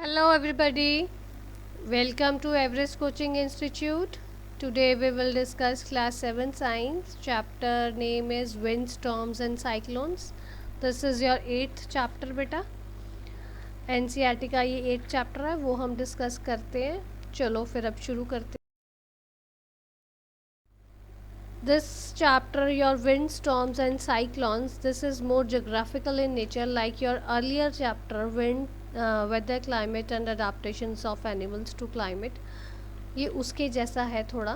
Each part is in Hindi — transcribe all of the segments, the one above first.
Hello everybody, welcome to Everest Coaching Institute. Today we will discuss class 7 science. Chapter name is Wind, Storms and Cyclones. This is your 8th chapter beta. NCERT का ये 8th चैप्टर है, वो हम डिस्कस करते हैं. चलो फिर अब शुरू करते हैं. This chapter, your wind, storms and cyclones, this is more geographical in nature like your earlier chapter, wind, weather, climate and adaptations of animals to climate. ये उसके जैसा है थोड़ा.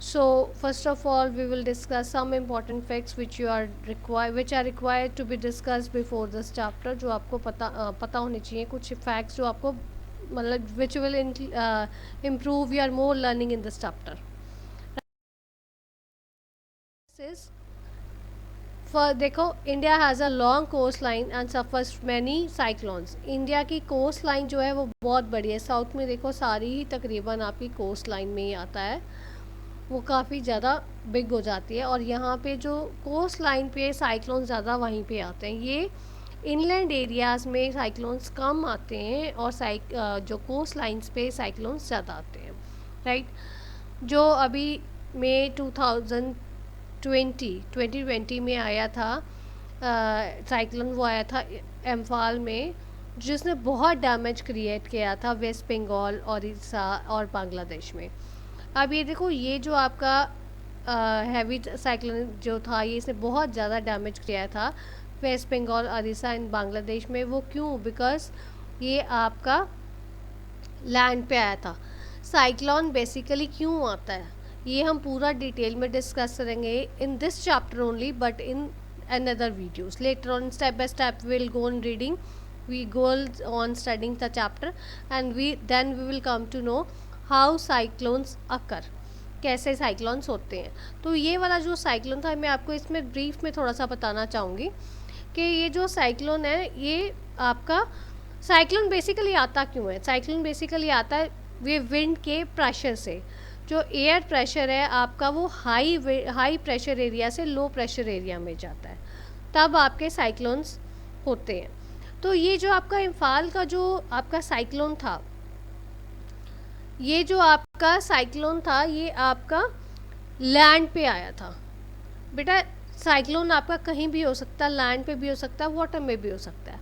So first of all we will discuss some important facts which are required to be discussed before this chapter. जो आपको पता होने चाहिए कुछ facts जो आपको मतलब which will improve your more learning in this chapter. देखो, India has a long coastline and suffers many cyclones. India की कोस्ट लाइन जो है वो बहुत बड़ी है. साउथ में देखो सारी ही तकरीबन आपकी कोस्ट लाइन में ही आता है, वो काफ़ी ज़्यादा बिग हो जाती है. और यहाँ पे जो कोस्ट लाइन पे साइक्लोन ज़्यादा वहीं पे आते हैं. ये इनलैंड एरियाज़ में साइक्लोन्स कम आते हैं और जो कोस्ट लाइन्स पे साइक्लोन्स ज़्यादा आते हैं. राइट. जो अभी मई 2020 में आया था साइक्लोन, वो आया था इम्फाल में, जिसने बहुत डैमेज क्रिएट किया था वेस्ट बंगाल, उड़ीसा और बांग्लादेश में. अब ये देखो, ये जो आपका हैवी साइक्लोन जो था, ये इसने बहुत ज़्यादा डैमेज किया था वेस्ट बंगाल, उड़ीसा एंड बांग्लादेश में. वो क्यों? बिकॉज ये आपका लैंड पे आया था. साइक्लोन बेसिकली क्यों आता है ये हम पूरा डिटेल में डिस्कस करेंगे in this chapter only, but in another videos later on. Step by step we'll go on reading, we go on studying the chapter, and we will come to know how cyclones occur, कैसे साइक्लोन्स होते हैं. तो ये वाला जो साइक्लोन था, मैं आपको इसमें ब्रीफ में थोड़ा सा बताना चाहूँगी कि ये जो साइक्लोन है, ये आपका साइक्लोन बेसिकली आता क्यों है. साइक्लोन बेसिकली आता है ये विंड के प्रेशर से. जो एयर प्रेशर है आपका, वो हाई प्रेशर एरिया से लो प्रेशर एरिया में जाता है, तब आपके साइक्लोन्स होते हैं. तो ये जो आपका इम्फाल का जो आपका साइक्लोन था, ये जो आपका साइक्लोन था, ये आपका लैंड पे आया था. बेटा, साइक्लोन आपका कहीं भी हो सकता है, लैंड पे भी हो सकता है, वाटर में भी हो सकता है.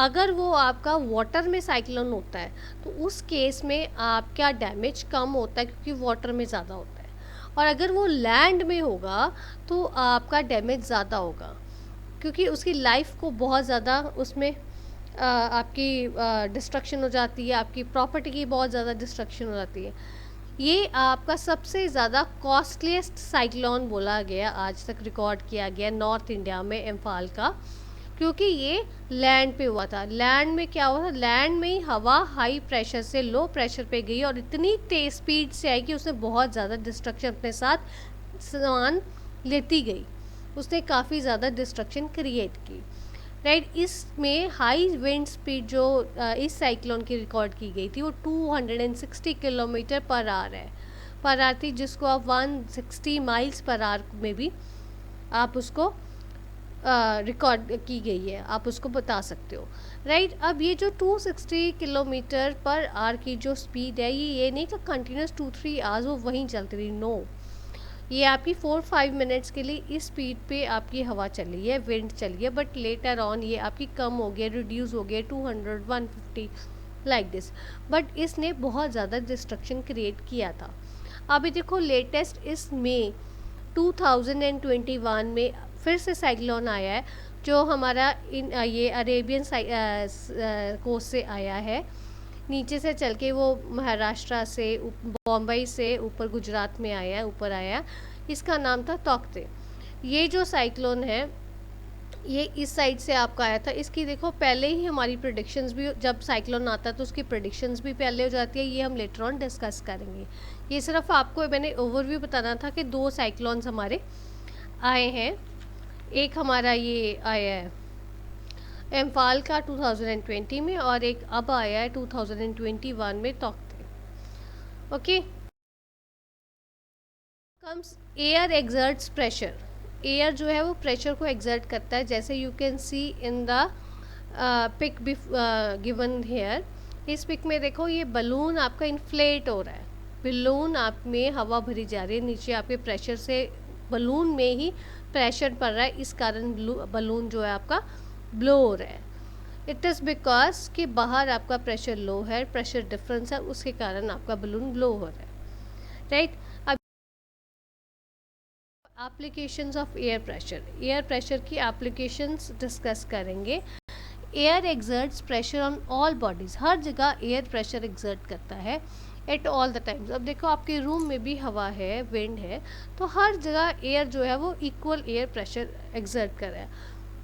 अगर वो आपका वाटर में साइक्लोन होता है तो उस केस में आपका डैमेज कम होता है क्योंकि वाटर में ज़्यादा होता है. और अगर वो लैंड में होगा तो आपका डैमेज ज़्यादा होगा क्योंकि उसकी लाइफ को बहुत ज़्यादा उसमें आपकी डिस्ट्रक्शन हो जाती है, आपकी प्रॉपर्टी की बहुत ज़्यादा डिस्ट्रक्शन हो जाती है. ये आपका सबसे ज़्यादा कॉस्टलीस्ट साइक्लोन बोला गया, आज तक रिकॉर्ड किया गया नॉर्थ इंडिया में इम्फाल का, क्योंकि ये लैंड पे हुआ था. लैंड में क्या हुआ था, लैंड में ही हवा हाई प्रेशर से लो प्रेशर पे गई और इतनी तेज स्पीड से आई कि उसने बहुत ज़्यादा डिस्ट्रक्शन अपने साथ सामान लेती गई. उसने काफ़ी ज़्यादा डिस्ट्रक्शन क्रिएट की. राइट. इसमें हाई विंड स्पीड जो इस साइक्लोन की रिकॉर्ड की गई थी वो 260 किलोमीटर पर आवर थी, जिसको आप 160 माइल्स पर आवर में भी आप उसको रिकॉर्ड की गई है, आप उसको बता सकते हो. राइट. अब ये जो 260 किलोमीटर पर आवर की जो स्पीड है, ये नहीं कि कंटिन्यूस 2-3 आवर्स वो वहीं चलती रही. नो, ये आपकी 4-5 मिनट्स के लिए इस स्पीड पे आपकी हवा चली है, विंड चली है. बट लेटर ऑन ये आपकी कम हो गया, रिड्यूस हो गया 200-150 लाइक दिस. बट इसने बहुत ज़्यादा डिस्ट्रक्शन क्रिएट किया था. अभी देखो, लेटेस्ट इस मई 2021 में फिर से साइक्लोन आया है, जो हमारा ये अरेबियन कोस्ट से आया है. नीचे से चल के वो महाराष्ट्र से, बॉम्बई से ऊपर गुजरात में आया, ऊपर आया. इसका नाम था तौकते. ये जो साइक्लोन है, ये इस साइड से आपका आया था. इसकी देखो पहले ही हमारी प्रेडिक्शंस भी, जब साइक्लोन आता है तो उसकी प्रेडिक्शंस भी पहले हो जाती है. ये हम लेटर ऑन डिस्कस करेंगे. ये सिर्फ आपको मैंने ओवरव्यू बताना था कि 2 साइक्लोन्स हमारे आए हैं. एक हमारा ये आया है इम्फाल का 2020 में, और एक अब आया है 2021 में Tauktae. Okay. Comes air exerts pressure. Air जो है वो प्रेशर को एक्सर्ट करता है, जैसे you can see in the pic given here. इस पिक में देखो ये बलून आपका इन्फ्लेट हो रहा है, बलून आप में हवा भरी जा रही है, नीचे आपके प्रेशर से बलून में ही प्रेशर पड़ रहा है, इस कारण बलून जो है आपका ब्लो हो रहा है। इट इज़ बिकॉज कि बाहर आपका प्रेशर लो है, प्रेशर डिफरेंस है, उसके कारण आपका बलून ब्लो हो रहा है, राइट। अब एप्लीकेशंस ऑफ एयर प्रेशर की एप्लीकेशंस डिस्कस करेंगे। Air exerts pressure on all bodies, हर जगह एयर प्रेशर एक्सर्ट करता है एट ऑल द टाइम्स। अब देखो आपके रूम में भी हवा है, विंड है, तो हर जगह एयर जो है वो इक्वल एयर प्रेशर एक्सर्ट कर रहा है।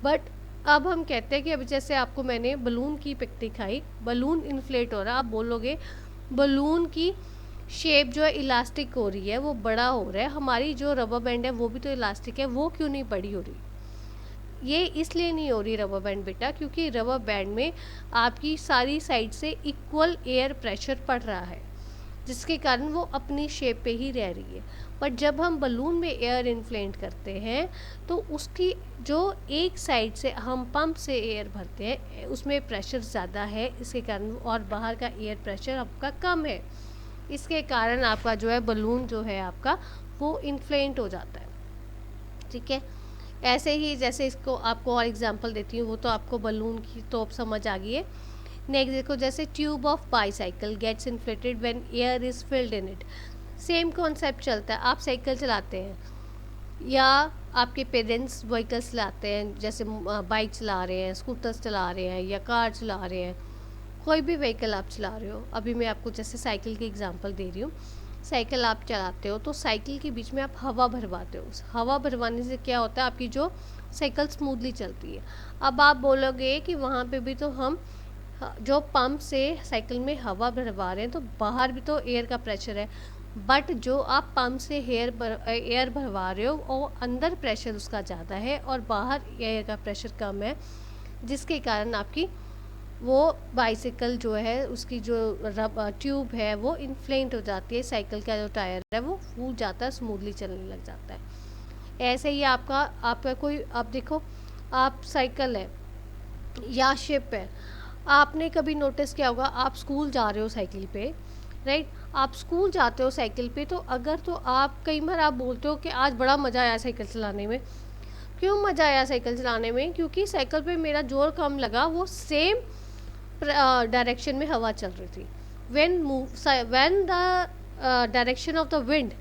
बट अब हम कहते हैं कि अभी जैसे आपको मैंने बलून की पिक दिखाई, बलून इन्फ्लेट हो रहा है, आप बोलोगे बलून की शेप जो है इलास्टिक हो रही है, वो बड़ा हो रहा है, हमारी जो रबर बैंड है वो भी तो इलास्टिक है, वो क्यों नहीं बड़ी हो रही? ये इसलिए नहीं हो रही रबर बैंड बेटा, क्योंकि रबर बैंड में आपकी सारी साइड से इक्वल एयर प्रेशर पड़ रहा है, जिसके कारण वो अपनी शेप पे ही रह रही है। बट जब हम बलून में एयर इन्फ्लेट करते हैं तो उसकी जो एक साइड से हम पंप से एयर भरते हैं उसमें प्रेशर ज़्यादा है, इसके कारण, और बाहर का एयर प्रेशर आपका कम है, इसके कारण आपका जो है बलून जो है आपका वो इन्फ्लेट हो जाता है, ठीक है। ऐसे ही जैसे इसको आपको और एग्जांपल देती हूँ, वो तो आपको बलून की तो अब समझ आ गई है। नेक्स्ट देखो, जैसे tube of bicycle gets inflated when air is filled in it. Same concept चलता है, आप साइकिल चलाते हैं या आपके पेरेंट्स व्हीकल्स चलाते हैं, जैसे बाइक चला रहे हैं, स्कूटर्स चला रहे हैं या कार चला रहे हैं, कोई भी व्हीकल आप चला रहे हो। अभी मैं आपको जैसे साइकिल की एग्जांपल दे रही हूँ, साइकिल आप चलाते हो तो साइकिल के बीच में आप हवा भरवाते हो, हवा भरवाने से क्या होता है, आपकी जो साइकिल स्मूथली चलती है। अब आप बोलोगे कि वहाँ पे भी तो हम जो पंप से साइकिल में हवा भरवा रहे हैं तो बाहर भी तो एयर का प्रेशर है, बट जो आप पंप से एयर भरवा रहे हो वो अंदर प्रेशर उसका ज़्यादा है और बाहर एयर का प्रेशर कम है, जिसके कारण आपकी वो बाइसिकल जो है उसकी जो ट्यूब है वो इन्फ्लेट हो जाती है, साइकिल का जो टायर है वो फूल जाता है, स्मूथली चलने लग जाता है। ऐसे ही आपका कोई, आप देखो आप साइकिल है या शिप है, आपने कभी नोटिस किया होगा, आप स्कूल जा रहे हो साइकिल पे, राइट, आप स्कूल जाते हो साइकिल पे, तो अगर तो आप कई बार आप बोलते हो कि आज बड़ा मज़ा आया साइकिल चलाने में। क्यों मज़ा आया साइकिल चलाने में? क्योंकि साइकिल पे मेरा जोर कम लगा, वो सेम डायरेक्शन में हवा चल रही थी। when the direction of the wind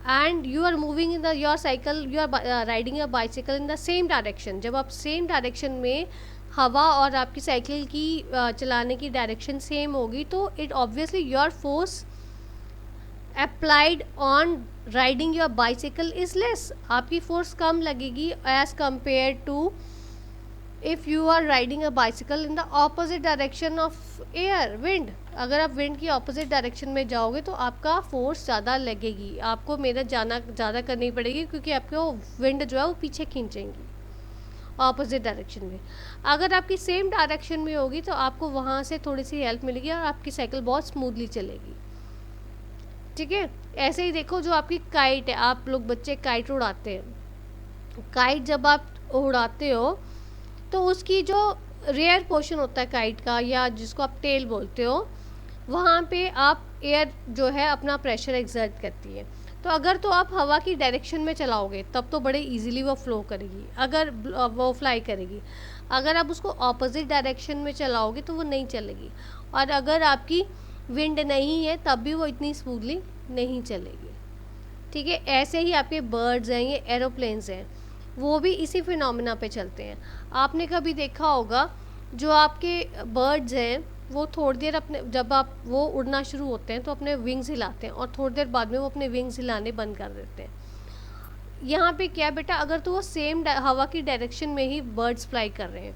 and you are moving in your cycle, you are riding a bicycle in the same direction, जब आप सेम डायरेक्शन में हवा और आपकी साइकिल की चलाने की डायरेक्शन सेम होगी तो it obviously your force applied on riding your bicycle is less, आपकी फोर्स कम लगेगी as compare to if you are riding a bicycle in the opposite direction of air wind. अगर आप विंड की ऑपोजिट डायरेक्शन में जाओगे तो आपका फोर्स ज़्यादा लगेगी, आपको मेहनत ज़्यादा करनी पड़ेगी, क्योंकि आपको विंड जो है वो पीछे खींचेंगी ऑपोजिट डायरेक्शन में। अगर आपकी सेम डायरेक्शन में होगी तो आपको वहाँ से थोड़ी सी हेल्प मिलेगी और आपकी साइकिल बहुत स्मूथली चलेगी, ठीक है। ऐसे ही देखो, जो आपकी काइट है, आप लोग बच्चे काइट उड़ाते हैं, काइट जब आप उड़ाते हो तो उसकी जो रेयर पोर्शन होता है काइट का, या जिसको आप टेल बोलते हो, वहाँ पे आप एयर जो है अपना प्रेशर एक्सर्ट करती है। तो अगर तो आप हवा की डायरेक्शन में चलाओगे तब तो बड़े इजीली वो फ्लो करेगी, अगर वो फ्लाई करेगी। अगर आप उसको ऑपोजिट डायरेक्शन में चलाओगे तो वो नहीं चलेगी, और अगर आपकी विंड नहीं है तब भी वो इतनी स्मूथली नहीं चलेगी, ठीक है। ऐसे ही आपके बर्ड्स हैं, ये एरोप्लेन्स हैं, वो भी इसी फिनोमिना पे चलते हैं। आपने कभी देखा होगा जो आपके बर्ड्स हैं वो थोड़ी देर अपने, जब आप वो उड़ना शुरू होते हैं तो अपने विंग्स हिलाते हैं और थोड़ी देर बाद में वो अपने विंग्स हिलाने बंद कर देते हैं। यहाँ पे क्या बेटा, अगर तो वो सेम हवा की डायरेक्शन में ही बर्ड्स फ्लाई कर रहे हैं,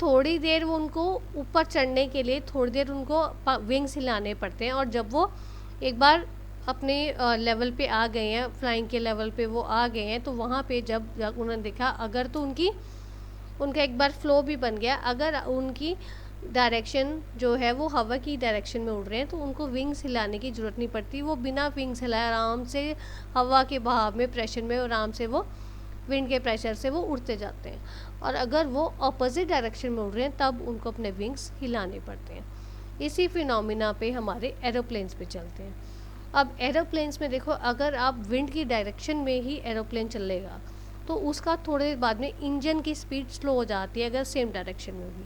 थोड़ी देर वो उनको ऊपर चढ़ने के लिए थोड़ी देर उनको विंग्स हिलाने पड़ते हैं, और जब वो एक बार अपने लेवल पे आ गए हैं, फ्लाइंग के लेवल पे वो आ गए हैं, तो वहाँ पे जब उन्होंने देखा, अगर तो उनका एक बार फ्लो भी बन गया, अगर उनकी डायरेक्शन जो है वो हवा की डायरेक्शन में उड़ रहे हैं तो उनको विंग्स हिलाने की ज़रूरत नहीं पड़ती, वो बिना विंग्स हिलाए आराम से हवा के बहाव में, प्रेशर में आराम से वो विंड के प्रेशर से वो उड़ते जाते हैं। और अगर वो अपोजिट डायरेक्शन में उड़ रहे हैं तब उनको अपने विंग्स हिलाने पड़ते हैं। इसी फिनोमिना पे हमारे एरोप्लेन्स पे चलते हैं। अब एरोप्लेन्स में देखो, अगर आप विंड की डायरेक्शन में ही एरोप्लेन चलेगा तो उसका थोड़ी देर बाद में इंजन की स्पीड स्लो हो जाती है अगर सेम डायरेक्शन में होगी।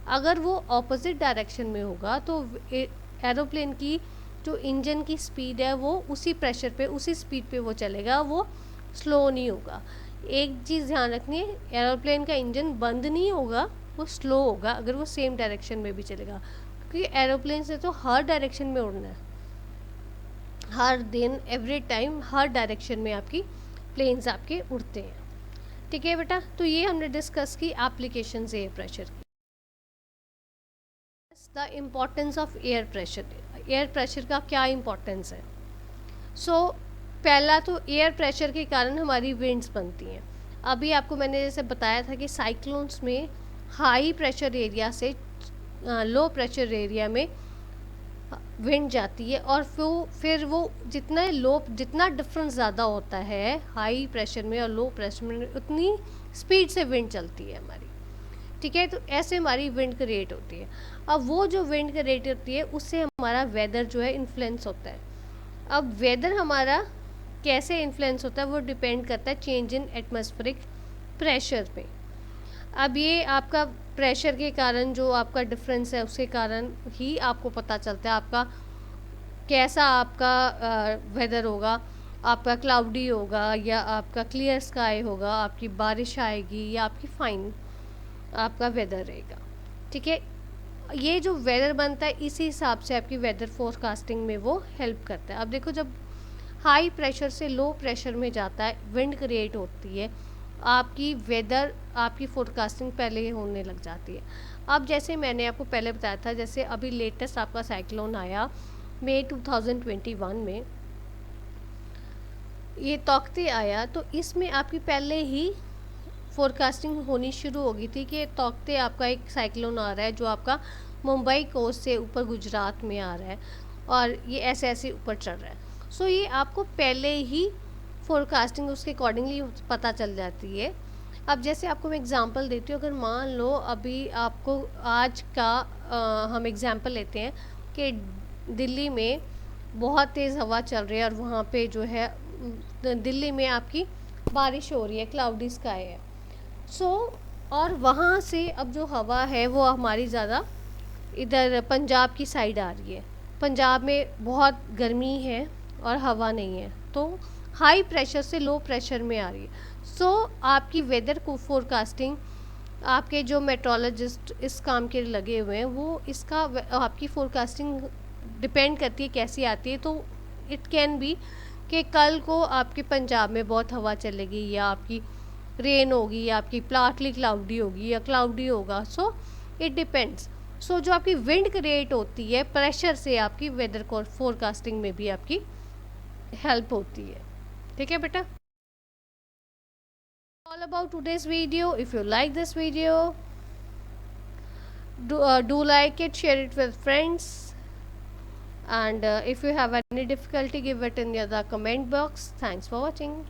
अगर वो ऑपोजिट डायरेक्शन में होगा तो एरोप्लेन की जो इंजन की स्पीड है वो उसी प्रेशर पे, उसी स्पीड पे वो चलेगा, वो स्लो नहीं होगा। एक चीज़ ध्यान रखनी है, एरोप्लेन का इंजन बंद नहीं होगा, वो स्लो होगा अगर वो सेम डायरेक्शन में भी चलेगा, क्योंकि एरोप्लेन से तो हर डायरेक्शन में उड़ना है, हर दिन, एवरी टाइम, हर डायरेक्शन में आपकी प्लेन्स आपके उड़ते हैं। ठीक है बेटा, तो ये हमने डिस्कस की एप्लीकेशन एयर प्रेशर की। The importance of air pressure, air pressure का क्या इम्पोर्टेंस है। पहला तो एयर प्रेशर के कारण हमारी विंड्स बनती हैं। अभी आपको मैंने जैसे बताया था कि साइक्लोन्स में हाई प्रेशर एरिया से लो प्रेशर एरिया में विंड जाती है, और फिर वो जितना डिफरेंस ज़्यादा होता है हाई प्रेशर में और लो प्रेशर में, उतनी स्पीड से विंड चलती है हमारी। ठीक है, तो ऐसे हमारी विंड क्रिएट होती है। अब वो जो विंड क्रिएट होती है उससे हमारा वेदर जो है इन्फ्लुएंस होता है। अब वेदर हमारा कैसे इन्फ्लुएंस होता है वो डिपेंड करता है चेंज इन एटमॉस्फेरिक प्रेशर पे। अब ये आपका प्रेशर के कारण जो आपका डिफरेंस है उसके कारण ही आपको पता चलता है आपका कैसा आपका वेदर होगा। आपका क्लाउडी होगा या आपका क्लियर स्काई होगा, आपकी बारिश आएगी या आपकी फाइन आपका वेदर रहेगा। ठीक है, ये जो वेदर बनता है इसी हिसाब से आपकी वेदर फोरकास्टिंग में वो हेल्प करता है। अब देखो, जब हाई प्रेशर से लो प्रेशर में जाता है, विंड क्रिएट होती है, आपकी वेदर, आपकी फोरकास्टिंग पहले ही होने लग जाती है। अब जैसे मैंने आपको पहले बताया था, जैसे अभी लेटेस्ट आपका साइक्लोन आया मई 2021 में, ये तौकते आया, तो इसमें आपकी पहले ही फोरकास्टिंग होनी शुरू हो गई थी कि तौकते आपका एक साइक्लोन आ रहा है जो आपका मुंबई कोस्ट से ऊपर गुजरात में आ रहा है और ये ऐसे ऐसे ऊपर चढ़ रहा है। सो ये आपको पहले ही फोरकास्टिंग उसके अकॉर्डिंगली पता चल जाती है। अब जैसे आपको मैं एग्ज़ाम्पल देती हूँ, अगर मान लो अभी आपको आज का हम एग्ज़ाम्पल लेते हैं कि दिल्ली में बहुत तेज़ हवा चल रही है और वहाँ पे जो है दिल्ली में आपकी बारिश हो रही है, क्लाउडी स्काई है। और वहाँ से अब जो हवा है वो हमारी ज़्यादा इधर पंजाब की साइड आ रही है। पंजाब में बहुत गर्मी है और हवा नहीं है, तो हाई प्रेशर से लो प्रेशर में आ रही है। आपकी वेदर को फोरकास्टिंग, आपके जो मेट्रोलॉजिस्ट इस काम के लगे हुए हैं वो इसका आपकी फोरकास्टिंग डिपेंड करती है कैसी आती है। तो इट कैन बी कि कल को आपके पंजाब में बहुत हवा चलेगी या आपकी रेन होगी या आपकी पार्टली क्लाउडी होगी या क्लाउडी होगा। It depends. जो आपकी विंड क्रिएट होती है प्रेशर से, आपकी वेदर को फोरकास्टिंग में भी आपकी हेल्प होती है। ठीक है बेटा, all about today's video. If you like this video, do like it, share it with friends, and if you have any difficulty, give it in the comment box. Thanks for watching.